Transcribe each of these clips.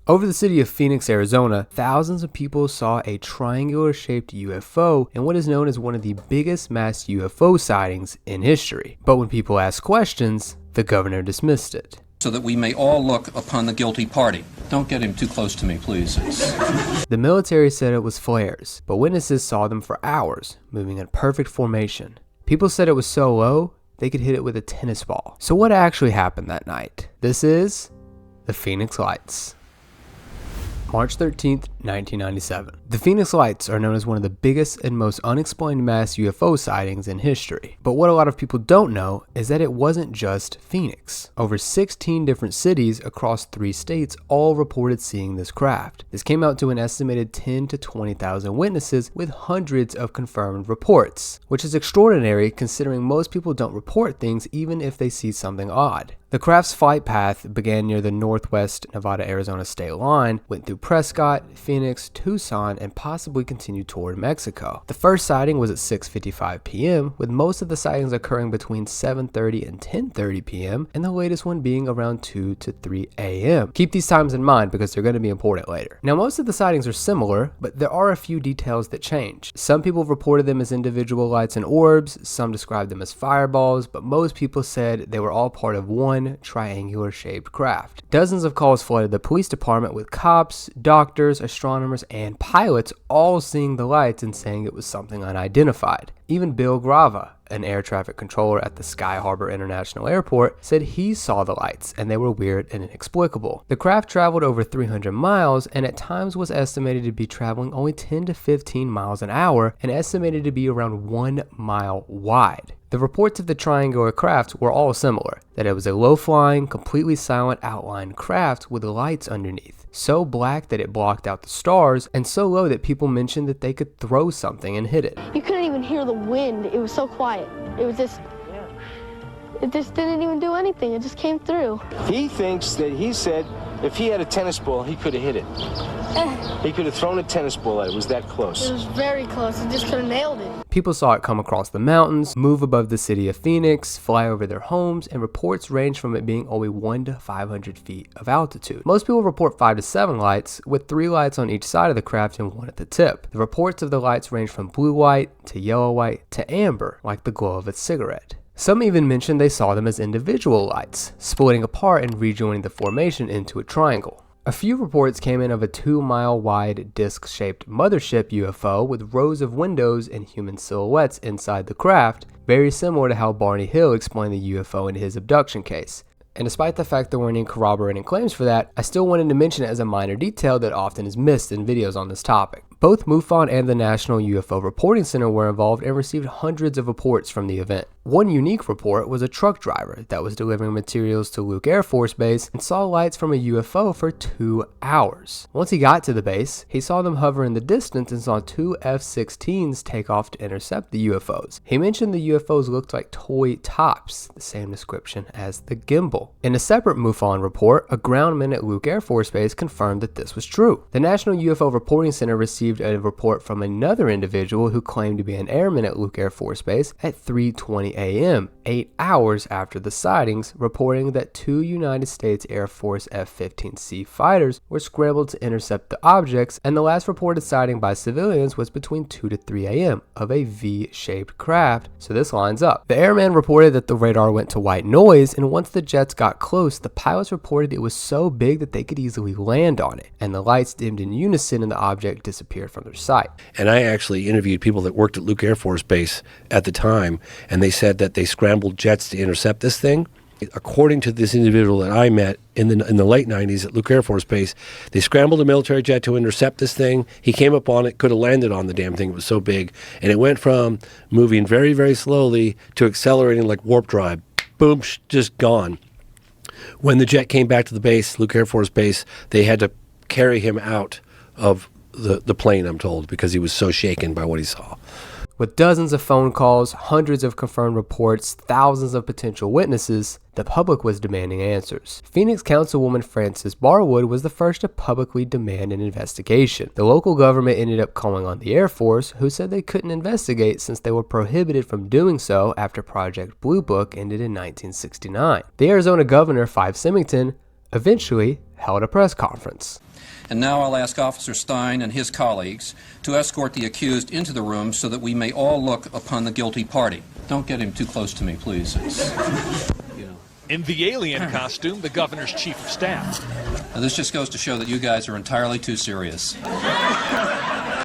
Over the city of Phoenix, Arizona, thousands of people saw a triangular-shaped UFO in what is known as one of the biggest mass UFO sightings in history. But when people asked questions, the governor dismissed it. So that we may all look upon the guilty party. Don't get him too close to me, please. The military said it was flares, but witnesses saw them for hours, moving in perfect formation. People said it was so low, they could hit it with a tennis ball. So what actually happened that night? This is the Phoenix Lights. March 13th, 1997. The Phoenix Lights are known as one of the biggest and most unexplained mass UFO sightings in history. But what a lot of people don't know is that it wasn't just Phoenix. Over 16 different cities across 3 states all reported seeing this craft. This came out to an estimated 10 to 20,000 witnesses with hundreds of confirmed reports, which is extraordinary considering most people don't report things even if they see something odd. The craft's flight path began near the northwest Nevada-Arizona state line, went through Prescott, Phoenix, Tucson, and possibly continued toward Mexico. The first sighting was at 6:55 p.m., with most of the sightings occurring between 7:30 and 10:30 p.m., and the latest one being around 2 to 3 a.m. Keep these times in mind because they're going to be important later. Now, most of the sightings are similar, but there are a few details that change. Some people reported them as individual lights and orbs, some described them as fireballs, but most people said they were all part of one triangular-shaped craft. Dozens of calls flooded the police department with cops, doctors, astronomers, and pilots all seeing the lights and saying it was something unidentified. Even Bill Grava, an air traffic controller at the Sky Harbor International Airport, said he saw the lights and they were weird and inexplicable. The craft traveled over 300 miles and at times was estimated to be traveling only 10 to 15 miles an hour and estimated to be around 1 mile wide. The reports of the triangular craft were all similar, that it was a low-flying, completely silent outline craft with lights underneath, so black that it blocked out the stars, and so low that people mentioned that they could throw something and hit it. You couldn't even hear the wind. It was so quiet. It just didn't even do anything. It just came through. He thinks that he said if he had a tennis ball, he could have hit it. He could have thrown a tennis ball at it. It was that close. It was very close. He just could have nailed it. People saw it come across the mountains, move above the city of Phoenix, fly over their homes, and reports range from it being only 1 to 500 feet of altitude. Most people report 5 to 7 lights, with 3 lights on each side of the craft and 1 at the tip. The reports of the lights range from blue white to yellow white to amber, like the glow of a cigarette. Some even mentioned they saw them as individual lights, splitting apart and rejoining the formation into a triangle. A few reports came in of a 2-mile wide disc-shaped mothership UFO with rows of windows and human silhouettes inside the craft, very similar to how Barney Hill explained the UFO in his abduction case. And despite the fact there weren't any corroborating claims for that, I still wanted to mention it as a minor detail that often is missed in videos on this topic. Both MUFON and the National UFO Reporting Center were involved and received hundreds of reports from the event. One unique report was a truck driver that was delivering materials to Luke Air Force Base and saw lights from a UFO for 2 hours. Once he got to the base, he saw them hover in the distance and saw 2 F-16s take off to intercept the UFOs. He mentioned the UFOs looked like toy tops, the same description as the gimbal. In a separate MUFON report, a groundman at Luke Air Force Base confirmed that this was true. The National UFO Reporting Center received a report from another individual who claimed to be an airman at Luke Air Force Base at 3:20 a.m., 8 hours after the sightings, reporting that 2 United States Air Force F-15C fighters were scrambled to intercept the objects, and the last reported sighting by civilians was between 2 to 3 a.m. of a V-shaped craft, so this lines up. The airman reported that the radar went to white noise, and once the jets got close, the pilots reported it was so big that they could easily land on it, and the lights dimmed in unison and the object disappeared from their sight. And I actually interviewed people that worked at Luke Air Force Base at the time, and they said that they scrambled jets to intercept this thing. According to this individual that I met in the late 90s at Luke Air Force Base, they scrambled a military jet to intercept this thing. He came up on it, could have landed on the damn thing. It was so big. And it went from moving very, very slowly to accelerating like warp drive. Boom, just gone. When the jet came back to the base, Luke Air Force Base, they had to carry him out of the plane, I'm told, because he was so shaken by what he saw. With dozens of phone calls, hundreds of confirmed reports, thousands of potential witnesses, the public was demanding answers. Phoenix Councilwoman Frances Barwood was the first to publicly demand an investigation. The local government ended up calling on the Air Force, who said they couldn't investigate since they were prohibited from doing so after Project Blue Book ended in 1969. The Arizona governor, Fife Symington, eventually held a press conference. And now I'll ask Officer Stein and his colleagues to escort the accused into the room so that we may all look upon the guilty party. Don't get him too close to me, please. In the alien costume, the governor's chief of staff. Now, this just goes to show that you guys are entirely too serious.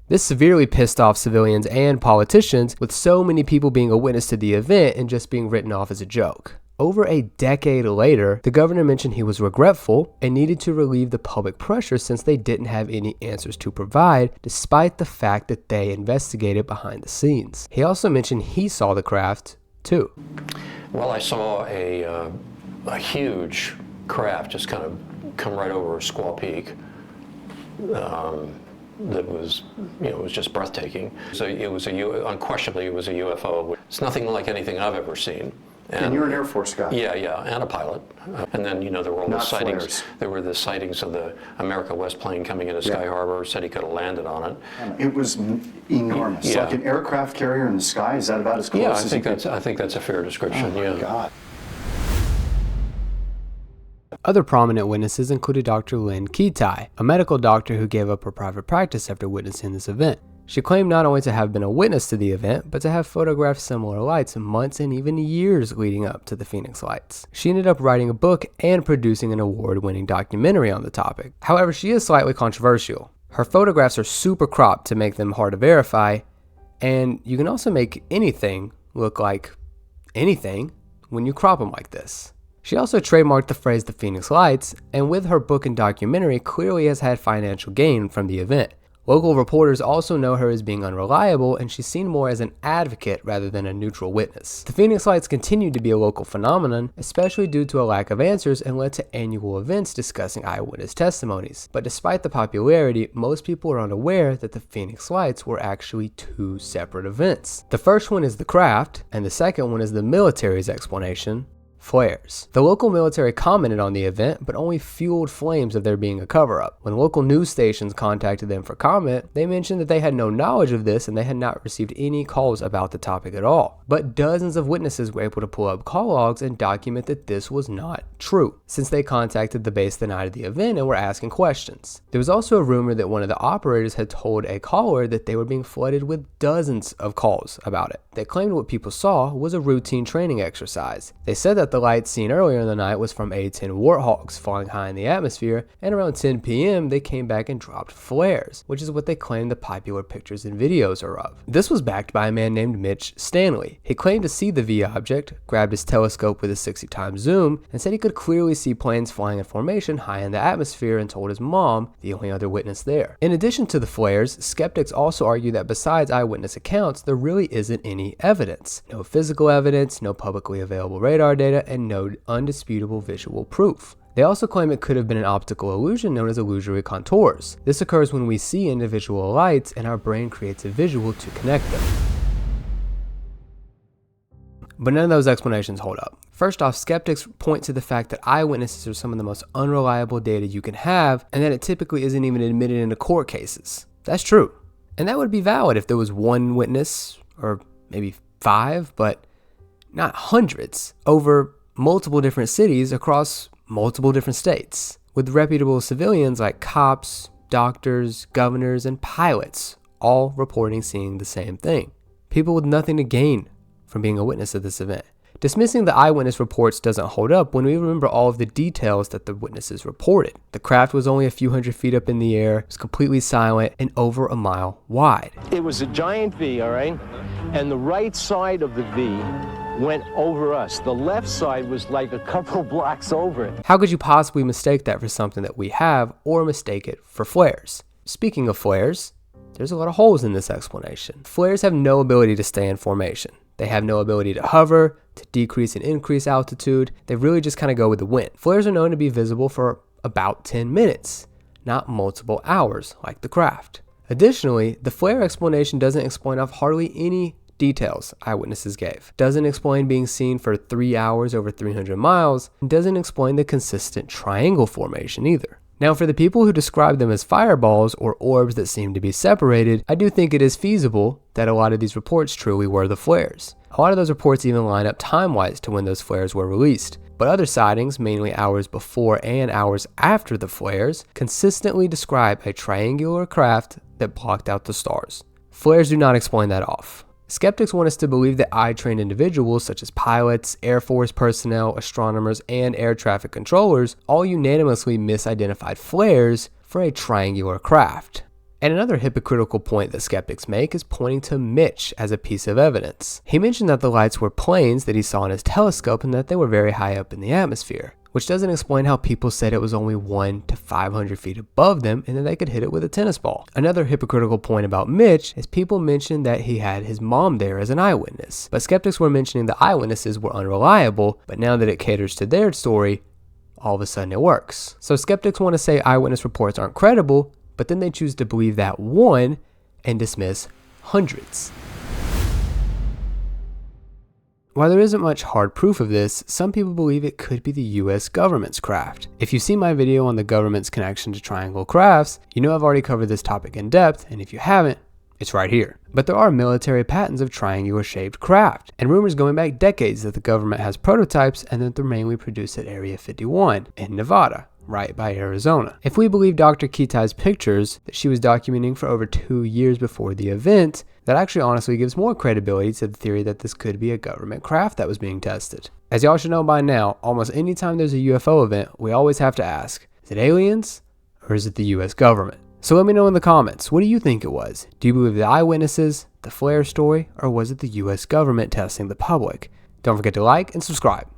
This severely pissed off civilians and politicians, with so many people being a witness to the event and just being written off as a joke. Over a decade later, the governor mentioned he was regretful and needed to relieve the public pressure since they didn't have any answers to provide, despite the fact that they investigated behind the scenes. He also mentioned he saw the craft too. Well, I saw a huge craft just kind of come right over Squaw Peak. That was, it was just breathtaking. So unquestionably, it was a UFO. It's nothing like anything I've ever seen. And you're an Air Force guy. Yeah, and a pilot. And then, there were all the sightings. Flares. There were the sightings of the America West plane coming into Sky Harbor. Said he could have landed on it. It was enormous. Yeah. Like an aircraft carrier in the sky. Is that about as close Yeah, as I think that's a fair description. Oh my God. Other prominent witnesses included Dr. Lynn Kitai, a medical doctor who gave up her private practice after witnessing this event. She claimed not only to have been a witness to the event, but to have photographed similar lights months and even years leading up to the Phoenix Lights. She ended up writing a book and producing an award-winning documentary on the topic. However, she is slightly controversial. Her photographs are super cropped to make them hard to verify, and you can also make anything look like anything when you crop them like this. She also trademarked the phrase the Phoenix Lights, and with her book and documentary clearly has had financial gain from the event. Local reporters also know her as being unreliable, and she's seen more as an advocate rather than a neutral witness. The Phoenix Lights continued to be a local phenomenon, especially due to a lack of answers, and led to annual events discussing eyewitness testimonies. But despite the popularity, most people are unaware that the Phoenix Lights were actually two separate events. The first one is the craft, and the second one is the military's explanation: flares. The local military commented on the event, but only fueled flames of there being a cover-up. When local news stations contacted them for comment, they mentioned that they had no knowledge of this and they had not received any calls about the topic at all. But dozens of witnesses were able to pull up call logs and document that this was not true, since they contacted the base the night of the event and were asking questions. There was also a rumor that one of the operators had told a caller that they were being flooded with dozens of calls about it. They claimed what people saw was a routine training exercise. They said that the light seen earlier in the night was from A-10 Warthogs flying high in the atmosphere, and around 10 p.m. they came back and dropped flares, which is what they claimed the popular pictures and videos are of. This was backed by a man named Mitch Stanley. He claimed to see the V object, grabbed his telescope with a 60-time zoom, and said he could clearly see planes flying in formation high in the atmosphere, and told his mom, the only other witness there. In addition to the flares, skeptics also argue that besides eyewitness accounts, there really isn't any evidence. No physical evidence, no publicly available radar data, and no undisputable visual proof. They also claim it could have been an optical illusion known as illusory contours. This occurs when we see individual lights and our brain creates a visual to connect them. But none of those explanations hold up. First off, skeptics point to the fact that eyewitnesses are some of the most unreliable data you can have, and that it typically isn't even admitted into court cases. That's true. And that would be valid if there was one witness, or maybe 5, but not hundreds, over multiple different cities across multiple different states, with reputable civilians like cops, doctors, governors, and pilots all reporting seeing the same thing. People with nothing to gain from being a witness of this event. Dismissing the eyewitness reports doesn't hold up when we remember all of the details that the witnesses reported. The craft was only a few hundred feet up in the air, it was completely silent, and over a mile wide. It was a giant V, all right? And the right side of the V went over us. The left side was like a couple blocks over it. How could you possibly mistake that for something that we have, or mistake it for flares? Speaking of flares, there's a lot of holes in this explanation. Flares have no ability to stay in formation. They have no ability to hover, to decrease and increase altitude. They really just kind of go with the wind. Flares are known to be visible for about 10 minutes, not multiple hours like the craft. Additionally, the flare explanation doesn't explain off hardly any details eyewitnesses gave. Doesn't explain being seen for 3 hours over 300 miles, and doesn't explain the consistent triangle formation either. Now, for the people who describe them as fireballs or orbs that seem to be separated, I do think it is feasible that a lot of these reports truly were the flares. A lot of those reports even line up time-wise to when those flares were released. But other sightings, mainly hours before and hours after the flares, consistently describe a triangular craft that blocked out the stars. Flares do not explain that off. Skeptics want us to believe that eye-trained individuals such as pilots, Air Force personnel, astronomers, and air traffic controllers all unanimously misidentified flares for a triangular craft. And another hypocritical point that skeptics make is pointing to Mitch as a piece of evidence. He mentioned that the lights were planes that he saw in his telescope and that they were very high up in the atmosphere, which doesn't explain how people said it was only 100 to 500 feet above them and that they could hit it with a tennis ball. Another hypocritical point about Mitch is people mentioned that he had his mom there as an eyewitness, but skeptics were mentioning the eyewitnesses were unreliable, but now that it caters to their story, all of a sudden it works. So skeptics want to say eyewitness reports aren't credible, but then they choose to believe that one and dismiss hundreds. While there isn't much hard proof of this, some people believe it could be the US government's craft. If you've seen my video on the government's connection to triangle crafts, you know I've already covered this topic in depth, and if you haven't, it's right here. But there are military patents of triangular shaped craft, and rumors going back decades that the government has prototypes and that they're mainly produced at Area 51 in Nevada, right by Arizona. If we believe Dr. Kitai's pictures that she was documenting for over 2 years before the event, that actually honestly gives more credibility to the theory that this could be a government craft that was being tested. As y'all should know by now, almost any time there's a UFO event, we always have to ask, is it aliens or is it the US government? So let me know in the comments, what do you think it was? Do you believe the eyewitnesses, the flare story, or was it the US government testing the public? Don't forget to like and subscribe.